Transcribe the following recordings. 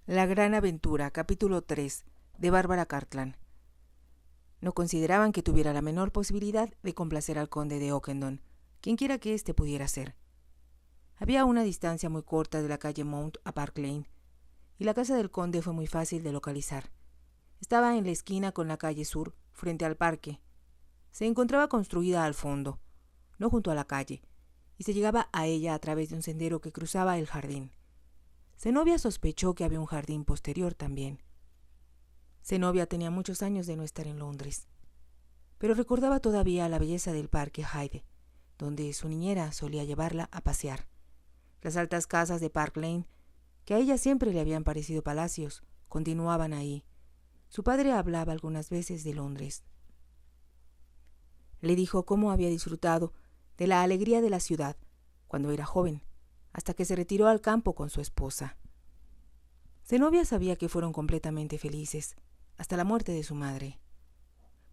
La gran aventura, capítulo 3, de Bárbara Cartland. No consideraban que tuviera la menor posibilidad de complacer al conde de Ockendon, quienquiera que éste pudiera ser. Había una distancia muy corta de la calle Mount a Park Lane, y la casa del conde fue muy fácil de localizar. Estaba en la esquina con la calle Sur, frente al parque. Se encontraba construida al fondo, no junto a la calle, y se llegaba a ella a través de un sendero que cruzaba el jardín. Zenobia sospechó que había un jardín posterior también. Zenobia tenía muchos años de no estar en Londres, pero recordaba todavía la belleza del parque Hyde, donde su niñera solía llevarla a pasear. Las altas casas de Park Lane, que a ella siempre le habían parecido palacios, continuaban ahí. Su padre hablaba algunas veces de Londres. Le dijo cómo había disfrutado de la alegría de la ciudad cuando era joven, hasta que se retiró al campo con su esposa. Zenobia sabía que fueron completamente felices, hasta la muerte de su madre.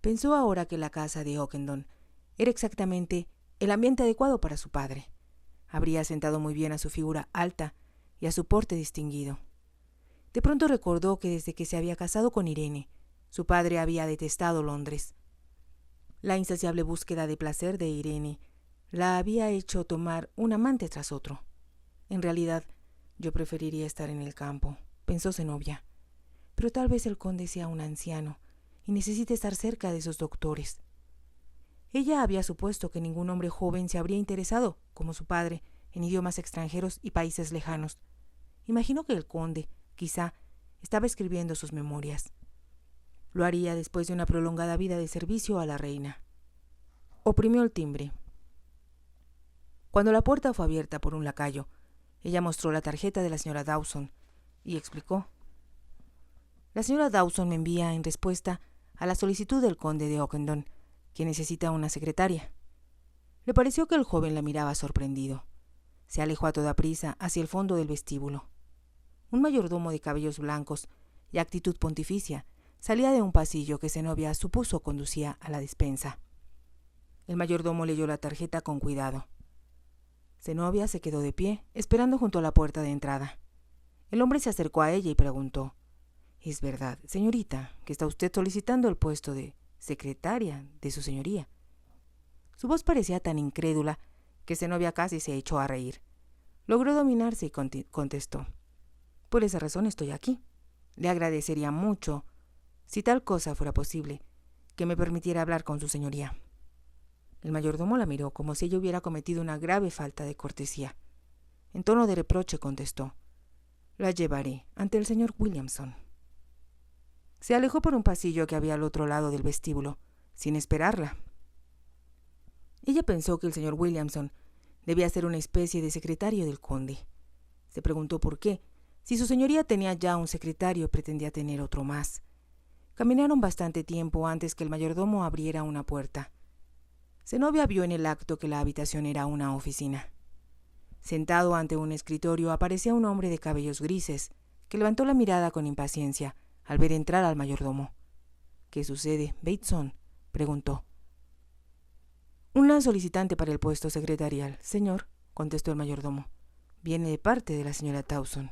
Pensó ahora que la casa de Ockendon era exactamente el ambiente adecuado para su padre. Habría sentado muy bien a su figura alta y a su porte distinguido. De pronto recordó que desde que se había casado con Irene, su padre había detestado Londres. La insaciable búsqueda de placer de Irene la había hecho tomar un amante tras otro. En realidad, yo preferiría estar en el campo, pensó Zenobia. Pero tal vez el conde sea un anciano y necesite estar cerca de esos doctores. Ella había supuesto que ningún hombre joven se habría interesado, como su padre, en idiomas extranjeros y países lejanos. Imaginó que el conde, quizá, estaba escribiendo sus memorias. Lo haría después de una prolongada vida de servicio a la reina. Oprimió el timbre. Cuando la puerta fue abierta por un lacayo, ella mostró la tarjeta de la señora Dawson y explicó: «La señora Dawson me envía en respuesta a la solicitud del conde de Ockendon, que necesita una secretaria». Le pareció que el joven la miraba sorprendido. Se alejó a toda prisa hacia el fondo del vestíbulo. Un mayordomo de cabellos blancos y actitud pontificia salía de un pasillo que Zenobia supuso conducía a la despensa. El mayordomo leyó la tarjeta con cuidado. Zenobia se quedó de pie, esperando junto a la puerta de entrada. El hombre se acercó a ella y preguntó: «¿Es verdad, señorita, que está usted solicitando el puesto de secretaria de su señoría?» Su voz parecía tan incrédula que Zenobia casi se echó a reír. Logró dominarse y contestó: «Por esa razón estoy aquí. Le agradecería mucho, si tal cosa fuera posible, que me permitiera hablar con su señoría». El mayordomo la miró como si ella hubiera cometido una grave falta de cortesía. En tono de reproche contestó: «La llevaré ante el señor Williamson». Se alejó por un pasillo que había al otro lado del vestíbulo, sin esperarla. Ella pensó que el señor Williamson debía ser una especie de secretario del conde. Se preguntó por qué, si su señoría tenía ya un secretario, pretendía tener otro más. Caminaron bastante tiempo antes que el mayordomo abriera una puerta. Zenobia vio en el acto que la habitación era una oficina. Sentado ante un escritorio aparecía un hombre de cabellos grises, que levantó la mirada con impaciencia al ver entrar al mayordomo. «¿Qué sucede, Bateson?», preguntó. «Una solicitante para el puesto secretarial, señor», contestó el mayordomo. «Viene de parte de la señora Dawson».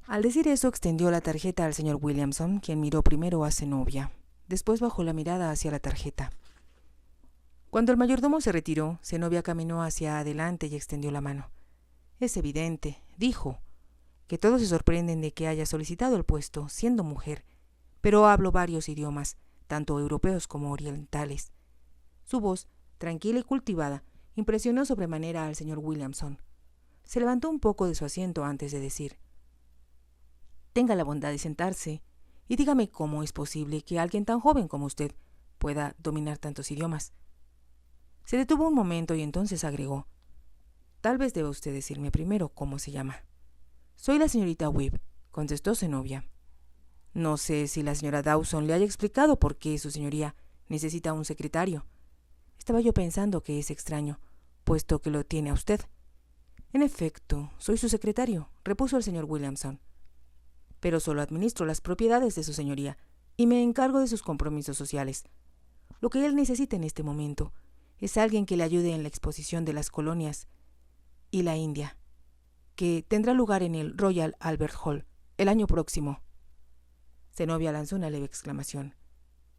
Al decir eso, extendió la tarjeta al señor Williamson, quien miró primero a Zenobia. Después bajó la mirada hacia la tarjeta. Cuando el mayordomo se retiró, Zenobia caminó hacia adelante y extendió la mano. «Es evidente», dijo, «que todos se sorprenden de que haya solicitado el puesto, siendo mujer, pero hablo varios idiomas, tanto europeos como orientales». Su voz, tranquila y cultivada, impresionó sobremanera al señor Williamson. Se levantó un poco de su asiento antes de decir: «Tenga la bondad de sentarse y dígame cómo es posible que alguien tan joven como usted pueda dominar tantos idiomas». Se detuvo un momento y entonces agregó: «Tal vez deba usted decirme primero cómo se llama». «Soy la señorita Webb», contestó Zenobia. «No sé si la señora Dawson le haya explicado por qué su señoría necesita un secretario. Estaba yo pensando que es extraño, puesto que lo tiene a usted». «En efecto, soy su secretario», repuso el señor Williamson. «Pero solo administro las propiedades de su señoría y me encargo de sus compromisos sociales. Lo que él necesita en este momento es alguien que le ayude en la exposición de las colonias y la India. que tendrá lugar en el Royal Albert Hall el año próximo. Zenobia lanzó una leve exclamación.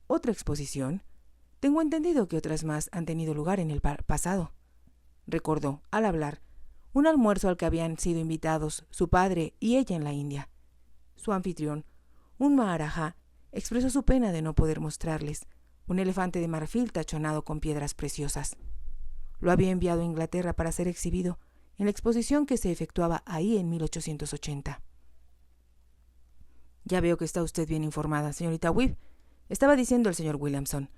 ¿Otra exposición? Tengo entendido que otras más han tenido lugar en el pasado. Recordó, al hablar, un almuerzo al que habían sido invitados su padre y ella en la India. Su anfitrión, un maharaja, expresó su pena de no poder mostrarles un elefante de marfil tachonado con piedras preciosas. Lo había enviado a Inglaterra para ser exhibido en la exposición que se efectuaba ahí en 1880. Ya veo que está usted bien informada, señorita Weeb, estaba diciendo el señor Williamson,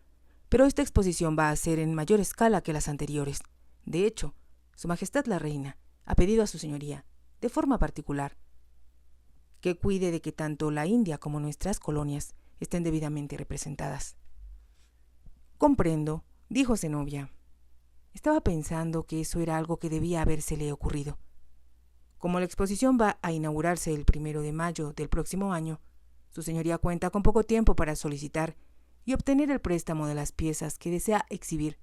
pero esta exposición va a ser en mayor escala que las anteriores. De hecho, Su Majestad la Reina ha pedido a su señoría, de forma particular, que cuide de que tanto la India como nuestras colonias estén debidamente representadas. Comprendo, dijo Zenobia. Estaba pensando que eso era algo que debía habérsele ocurrido. Como la exposición va a inaugurarse el 1 de mayo del próximo año, su señoría cuenta con poco tiempo para solicitar y obtener el préstamo de las piezas que desea exhibir.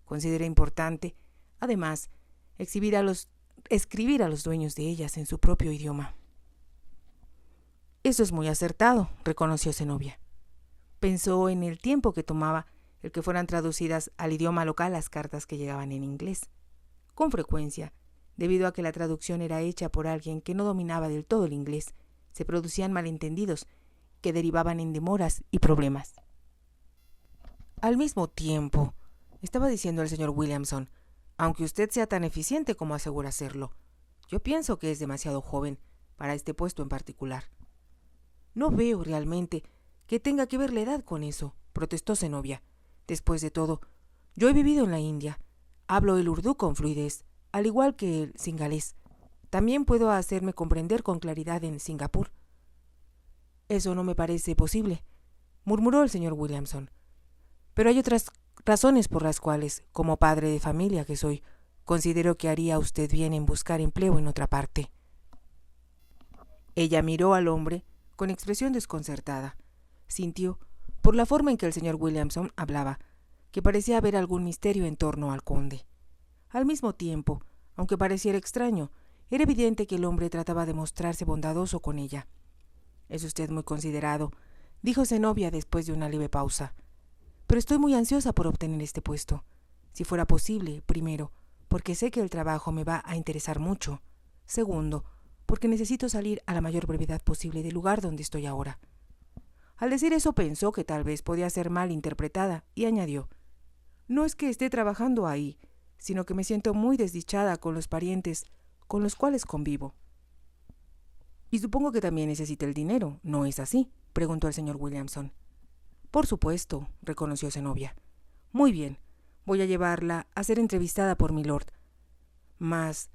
Considera importante, además, escribir a los dueños de ellas en su propio idioma. Eso es muy acertado, reconoció Zenobia. Pensó en el tiempo que tomaba el que fueran traducidas al idioma local las cartas que llegaban en inglés. Con frecuencia, debido a que la traducción era hecha por alguien que no dominaba del todo el inglés, se producían malentendidos que derivaban en demoras y problemas. Al mismo tiempo, estaba diciendo el señor Williamson, aunque usted sea tan eficiente como asegura serlo, yo pienso que es demasiado joven para este puesto en particular. No veo realmente que tenga que ver la edad con eso, protestó Zenobia. Después de todo, yo he vivido en la India, hablo el urdú con fluidez, al igual que el singalés. También puedo hacerme comprender con claridad en Singapur. Eso no me parece posible, murmuró el señor Williamson. Pero hay otras razones por las cuales, como padre de familia que soy, considero que haría usted bien en buscar empleo en otra parte. Ella miró al hombre con expresión desconcertada. Sintió, por la forma en que el señor Williamson hablaba, que parecía haber algún misterio en torno al conde. Al mismo tiempo, aunque pareciera extraño, era evidente que el hombre trataba de mostrarse bondadoso con ella. «Es usted muy considerado», dijo Zenobia después de una leve pausa. «Pero estoy muy ansiosa por obtener este puesto. Si fuera posible, primero, porque sé que el trabajo me va a interesar mucho. Segundo, porque necesito salir a la mayor brevedad posible del lugar donde estoy ahora». Al decir eso pensó que tal vez podía ser mal interpretada y añadió: «No es que esté trabajando ahí, sino que me siento muy desdichada con los parientes con los cuales convivo». «Y supongo que también necesita el dinero, ¿no es así?», preguntó el señor Williamson. «Por supuesto», reconoció Zenobia. «Muy bien, voy a llevarla a ser entrevistada por milord. Mas,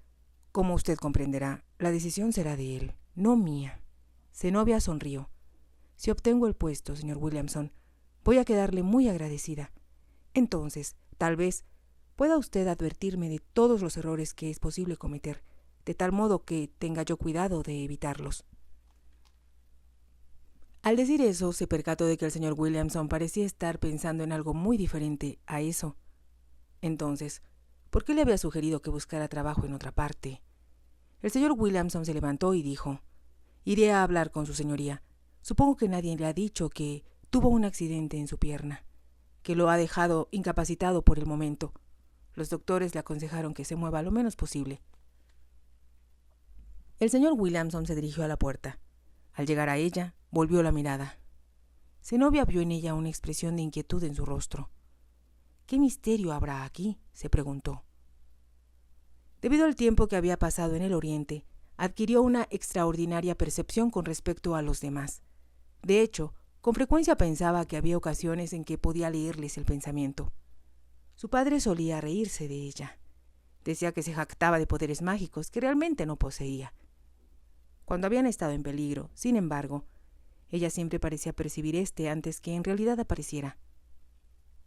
como usted comprenderá, la decisión será de él, no mía». Zenobia sonrió. «Si obtengo el puesto, señor Williamson, voy a quedarle muy agradecida. Entonces, tal vez, pueda usted advertirme de todos los errores que es posible cometer, de tal modo que tenga yo cuidado de evitarlos». Al decir eso, se percató de que el señor Williamson parecía estar pensando en algo muy diferente a eso. Entonces, ¿por qué le había sugerido que buscara trabajo en otra parte? El señor Williamson se levantó y dijo: «Iré a hablar con su señoría. Supongo que nadie le ha dicho que tuvo un accidente en su pierna, que lo ha dejado incapacitado por el momento. Los doctores le aconsejaron que se mueva lo menos posible». El señor Williamson se dirigió a la puerta. Al llegar a ella, volvió la mirada. Zenobia vio en ella una expresión de inquietud en su rostro. «¿Qué misterio habrá aquí?», se preguntó. Debido al tiempo que había pasado en el Oriente, adquirió una extraordinaria percepción con respecto a los demás. De hecho, con frecuencia pensaba que había ocasiones en que podía leerles el pensamiento. Su padre solía reírse de ella. Decía que se jactaba de poderes mágicos que realmente no poseía. Cuando habían estado en peligro, sin embargo, ella siempre parecía percibir antes que en realidad apareciera.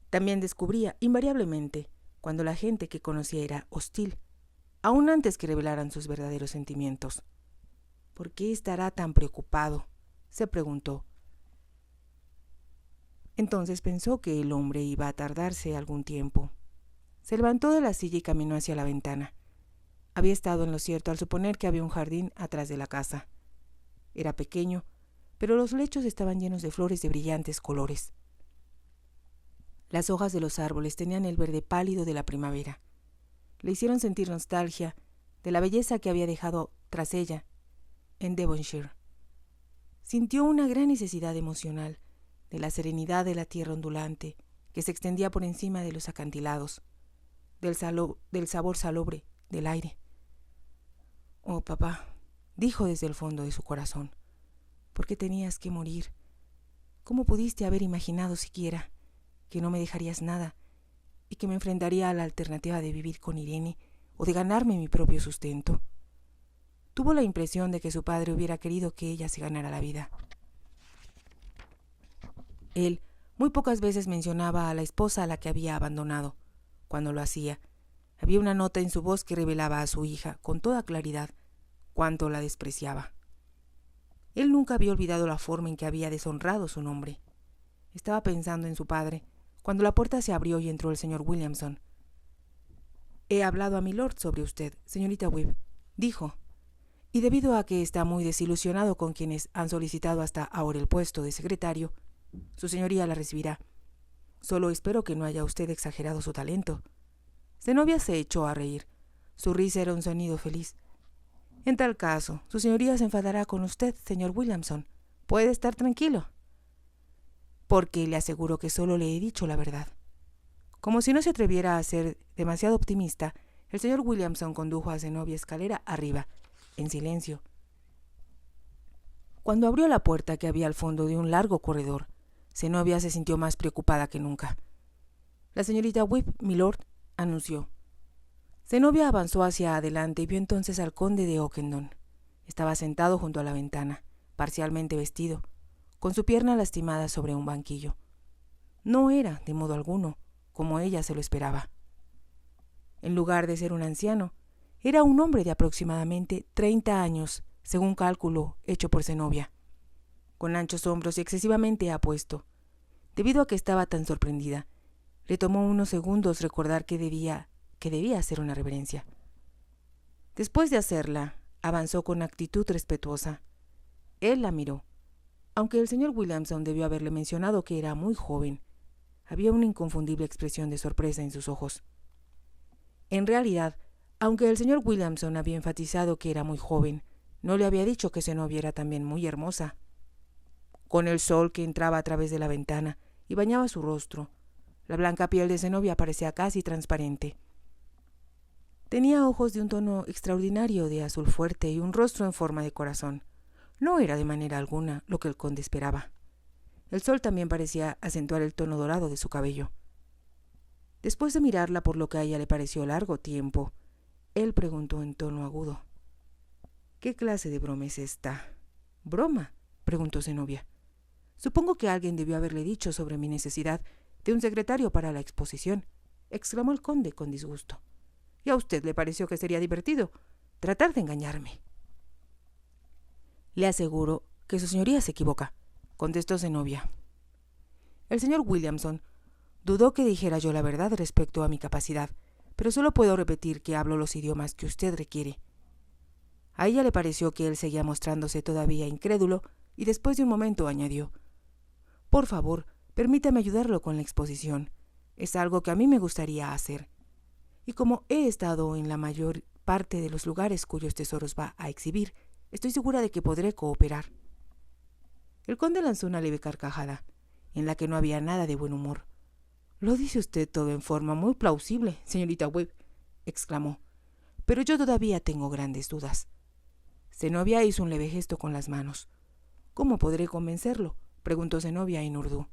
También descubría, invariablemente, cuando la gente que conocía era hostil, aún antes que revelaran sus verdaderos sentimientos. «¿Por qué estará tan preocupado?», se preguntó. Entonces pensó que el hombre iba a tardarse algún tiempo. Se levantó de la silla y caminó hacia la ventana. Había estado en lo cierto al suponer que había un jardín atrás de la casa. Era pequeño, pero los lechos estaban llenos de flores de brillantes colores. Las hojas de los árboles tenían el verde pálido de la primavera. Le hicieron sentir nostalgia de la belleza que había dejado tras ella en Devonshire. Sintió una gran necesidad emocional de la serenidad de la tierra ondulante que se extendía por encima de los acantilados, del sabor salobre del aire. «Oh, papá», dijo desde el fondo de su corazón, «¿por qué tenías que morir? ¿Cómo pudiste haber imaginado siquiera que no me dejarías nada y que me enfrentaría a la alternativa de vivir con Irene o de ganarme mi propio sustento?» Tuvo la impresión de que su padre hubiera querido que ella se ganara la vida. Él muy pocas veces mencionaba a la esposa a la que había abandonado. Cuando lo hacía, había una nota en su voz que revelaba a su hija con toda claridad cuánto la despreciaba. Él nunca había olvidado la forma en que había deshonrado su nombre. Estaba pensando en su padre cuando la puerta se abrió y entró el señor Williamson. «He hablado a mi lord sobre usted, señorita Webb», dijo, «y debido a que está muy desilusionado con quienes han solicitado hasta ahora el puesto de secretario, su señoría la recibirá. Solo espero que no haya usted exagerado su talento». Zenobia se echó a reír. Su risa era un sonido feliz. «En tal caso, su señoría se enfadará con usted, señor Williamson. Puede estar tranquilo, porque le aseguro que solo le he dicho la verdad». Como si no se atreviera a ser demasiado optimista, el señor Williamson condujo a Zenobia escalera arriba, en silencio. Cuando abrió la puerta que había al fondo de un largo corredor, Zenobia se sintió más preocupada que nunca. «La señorita Webb, milord», anunció. Zenobia avanzó hacia adelante y vio entonces al conde de Ockendon. Estaba sentado junto a la ventana, parcialmente vestido, con su pierna lastimada sobre un banquillo. No era, de modo alguno, como ella se lo esperaba. En lugar de ser un anciano, era un hombre de aproximadamente 30 años, según cálculo hecho por Zenobia, con anchos hombros y excesivamente apuesto. Debido a que estaba tan sorprendida, le tomó unos segundos recordar que debía hacer una reverencia. Después de hacerla, avanzó con actitud respetuosa. Él la miró. Aunque el señor Williamson debió haberle mencionado que era muy joven, había una inconfundible expresión de sorpresa en sus ojos. En realidad, aunque el señor Williamson había enfatizado que era muy joven, no le había dicho que Zenobia era también muy hermosa. Con el sol que entraba a través de la ventana y bañaba su rostro, la blanca piel de Zenobia parecía casi transparente. Tenía ojos de un tono extraordinario de azul fuerte y un rostro en forma de corazón. No era de manera alguna lo que el conde esperaba. El sol también parecía acentuar el tono dorado de su cabello. Después de mirarla por lo que a ella le pareció largo tiempo, él preguntó en tono agudo: «¿Qué clase de broma es esta?» «¿Broma?», preguntó Zenobia. «Supongo que alguien debió haberle dicho sobre mi necesidad de un secretario para la exposición», exclamó el conde con disgusto. «¿Y a usted le pareció que sería divertido tratar de engañarme?» «Le aseguro que su señoría se equivoca», contestó Zenobia. «El señor Williamson dudó que dijera yo la verdad respecto a mi capacidad, pero solo puedo repetir que hablo los idiomas que usted requiere». A ella le pareció que él seguía mostrándose todavía incrédulo y después de un momento añadió: «Por favor, permítame ayudarlo con la exposición. Es algo que a mí me gustaría hacer. Y como he estado en la mayor parte de los lugares cuyos tesoros va a exhibir, estoy segura de que podré cooperar». El conde lanzó una leve carcajada, en la que no había nada de buen humor. «Lo dice usted todo en forma muy plausible, señorita Webb», exclamó, «pero yo todavía tengo grandes dudas». Zenobia hizo un leve gesto con las manos. «¿Cómo podré convencerlo?», preguntó Zenobia en urdú.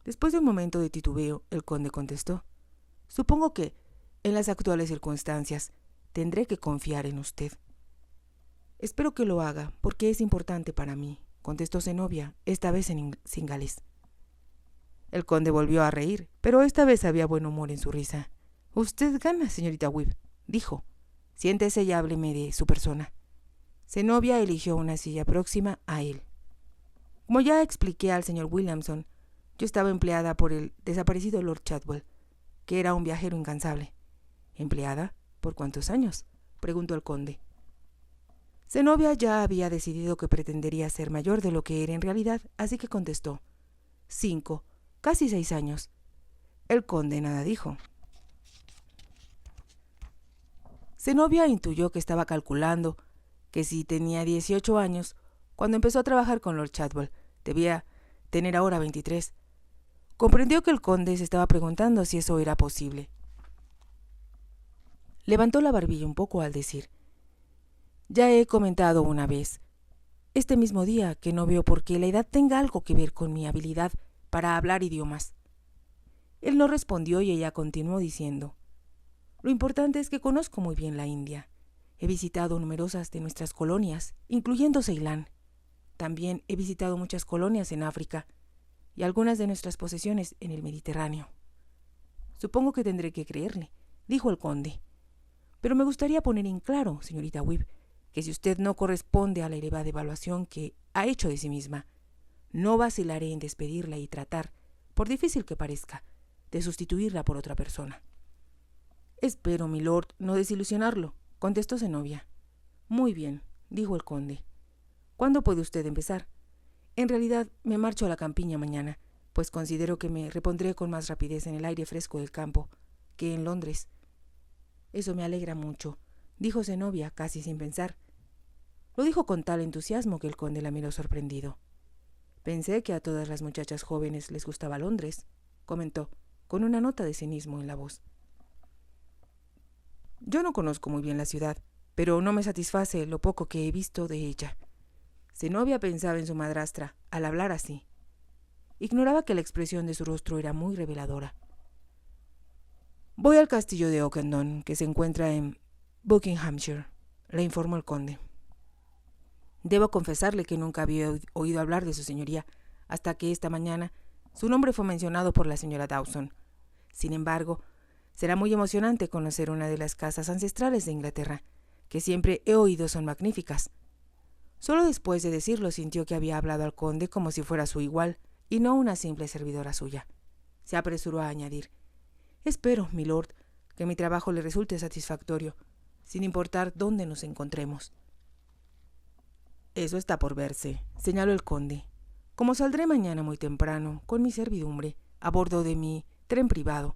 Después de un momento de titubeo, el conde contestó: «Supongo que, en las actuales circunstancias, tendré que confiar en usted». «Espero que lo haga, porque es importante para mí», contestó Zenobia, esta vez en singalés. El conde volvió a reír, pero esta vez había buen humor en su risa. «Usted gana, señorita Webb», dijo. «Siéntese y hábleme de su persona». Zenobia eligió una silla próxima a él. «Como ya expliqué al señor Williamson, yo estaba empleada por el desaparecido Lord Chadwell, que era un viajero incansable». «¿Empleada? ¿Por cuántos años?», preguntó el conde. Zenobia ya había decidido que pretendería ser mayor de lo que era en realidad, así que contestó: 5, casi 6 años. El conde nada dijo. Zenobia intuyó que estaba calculando que si tenía 18 años, cuando empezó a trabajar con Lord Chadwell, debía tener ahora 23. Comprendió que el conde se estaba preguntando si eso era posible. Levantó la barbilla un poco al decir: ya he comentado una vez, este mismo día, que no veo por qué la edad tenga algo que ver con mi habilidad para hablar idiomas. Él no respondió y ella continuó diciendo: lo importante es que conozco muy bien la India. He visitado numerosas de nuestras colonias, incluyendo Ceilán. También he visitado muchas colonias en África y algunas de nuestras posesiones en el Mediterráneo. Supongo que tendré que creerle, dijo el conde. Pero me gustaría poner en claro, señorita Weeb, que si usted no corresponde a la elevada evaluación que ha hecho de sí misma, no vacilaré en despedirla y tratar, por difícil que parezca, de sustituirla por otra persona. Espero, milord, no desilusionarlo, contestó Zenobia. Muy bien, dijo el conde. ¿Cuándo puede usted empezar? En realidad, me marcho a la campiña mañana, pues considero que me repondré con más rapidez en el aire fresco del campo que en Londres. Eso me alegra mucho, dijo Zenobia casi sin pensar. Lo dijo con tal entusiasmo que el conde la miró sorprendido. Pensé que a todas las muchachas jóvenes les gustaba Londres, comentó, con una nota de cinismo en la voz. Yo no conozco muy bien la ciudad, pero no me satisface lo poco que he visto de ella. Zenobia pensaba en su madrastra al hablar así. Ignoraba que la expresión de su rostro era muy reveladora. Voy al castillo de Ockendon, que se encuentra en Buckinghamshire, le informó el conde. Debo confesarle que nunca había oído hablar de su señoría, hasta que esta mañana su nombre fue mencionado por la señora Dawson. Sin embargo, será muy emocionante conocer una de las casas ancestrales de Inglaterra, que siempre he oído son magníficas. Solo después de decirlo sintió que había hablado al conde como si fuera su igual, y no una simple servidora suya. Se apresuró a añadir: espero, milord, que mi trabajo le resulte satisfactorio, sin importar dónde nos encontremos. Eso está por verse, señaló el conde. Como saldré mañana muy temprano, con mi servidumbre, a bordo de mi tren privado,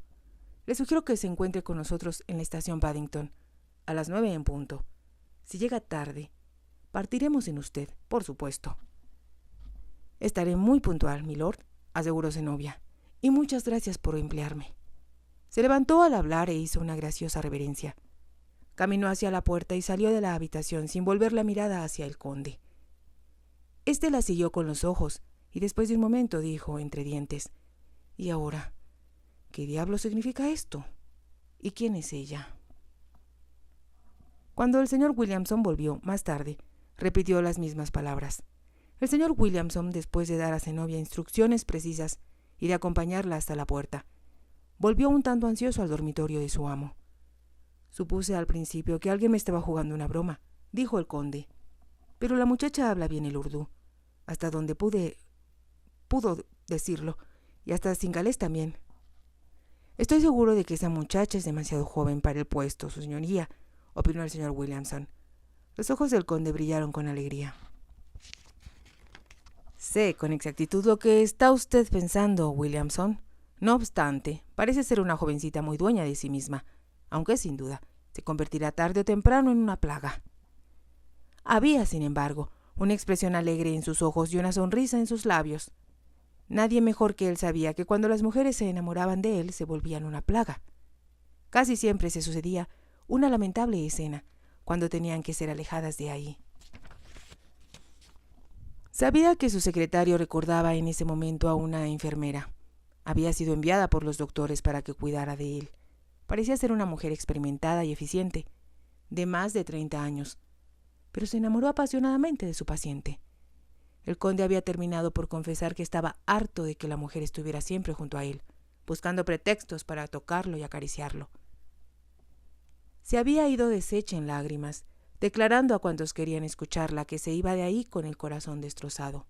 le sugiero que se encuentre con nosotros en la estación Paddington, a las 9 en punto. Si llega tarde, partiremos sin usted, por supuesto. Estaré muy puntual, milord, aseguró Zenobia, y muchas gracias por emplearme. Se levantó al hablar e hizo una graciosa reverencia. Caminó hacia la puerta y salió de la habitación sin volver la mirada hacia el conde. Este la siguió con los ojos y después de un momento dijo entre dientes: ¿y ahora? ¿Qué diablo significa esto? ¿Y quién es ella? Cuando el señor Williamson volvió más tarde, repitió las mismas palabras. El señor Williamson, después de dar a Zenobia instrucciones precisas y de acompañarla hasta la puerta, volvió un tanto ansioso al dormitorio de su amo. Supuse al principio que alguien me estaba jugando una broma, dijo el conde, pero la muchacha habla bien el urdú, hasta donde pudo decirlo, y hasta singalés también. Estoy seguro de que esa muchacha es demasiado joven para el puesto, su señoría, opinó el señor Williamson. Los ojos del conde brillaron con alegría. Sé con exactitud lo que está usted pensando, Williamson. No obstante, parece ser una jovencita muy dueña de sí misma, aunque sin duda se convertirá tarde o temprano en una plaga. Había, sin embargo, una expresión alegre en sus ojos y una sonrisa en sus labios. Nadie mejor que él sabía que cuando las mujeres se enamoraban de él se volvían una plaga. Casi siempre se sucedía una lamentable escena cuando tenían que ser alejadas de ahí. Sabía que su secretario recordaba en ese momento a una enfermera. Había sido enviada por los doctores para que cuidara de él. Parecía ser una mujer experimentada y eficiente, de más de 30 años, pero se enamoró apasionadamente de su paciente. El conde había terminado por confesar que estaba harto de que la mujer estuviera siempre junto a él, buscando pretextos para tocarlo y acariciarlo. Se había ido deshecha en lágrimas, declarando a cuantos querían escucharla que se iba de ahí con el corazón destrozado.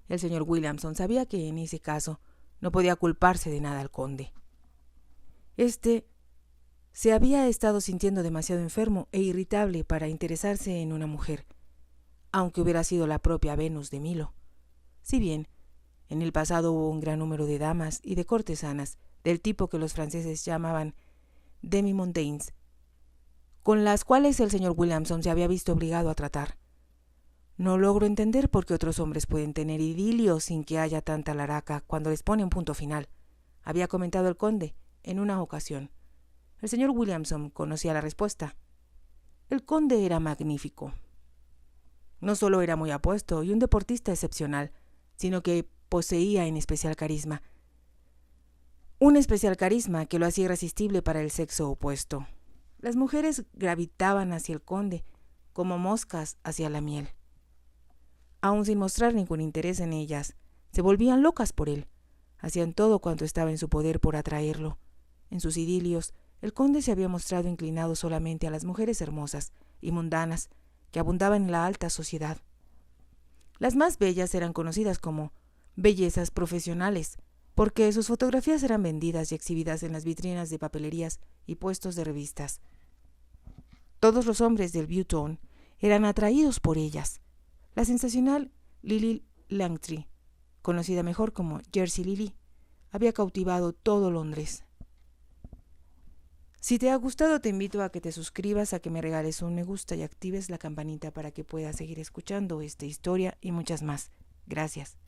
El señor Williamson sabía que en ese caso no podía culparse de nada al conde. Este Se había estado sintiendo demasiado enfermo e irritable para interesarse en una mujer, aunque hubiera sido la propia Venus de Milo. Si bien, en el pasado hubo un gran número de damas y de cortesanas del tipo que los franceses llamaban demi-mondaines, con las cuales el señor Williamson se había visto obligado a tratar. No logro entender por qué otros hombres pueden tener idilio sin que haya tanta laraca cuando les ponen punto final, había comentado el conde en una ocasión. El señor Williamson conocía la respuesta. El conde era magnífico. No solo era muy apuesto y un deportista excepcional, sino que poseía en especial carisma. Un especial carisma que lo hacía irresistible para el sexo opuesto. Las mujeres gravitaban hacia el conde como moscas hacia la miel. Aun sin mostrar ningún interés en ellas, se volvían locas por él. Hacían todo cuanto estaba en su poder por atraerlo. En sus idilios, el conde se había mostrado inclinado solamente a las mujeres hermosas y mundanas que abundaban en la alta sociedad. Las más bellas eran conocidas como bellezas profesionales, porque sus fotografías eran vendidas y exhibidas en las vitrinas de papelerías y puestos de revistas. Todos los hombres del Button eran atraídos por ellas. La sensacional Lily Langtry, conocida mejor como Jersey Lily, había cautivado todo Londres. Si te ha gustado, te invito a que te suscribas, a que me regales un me gusta y actives la campanita para que puedas seguir escuchando esta historia y muchas más. Gracias.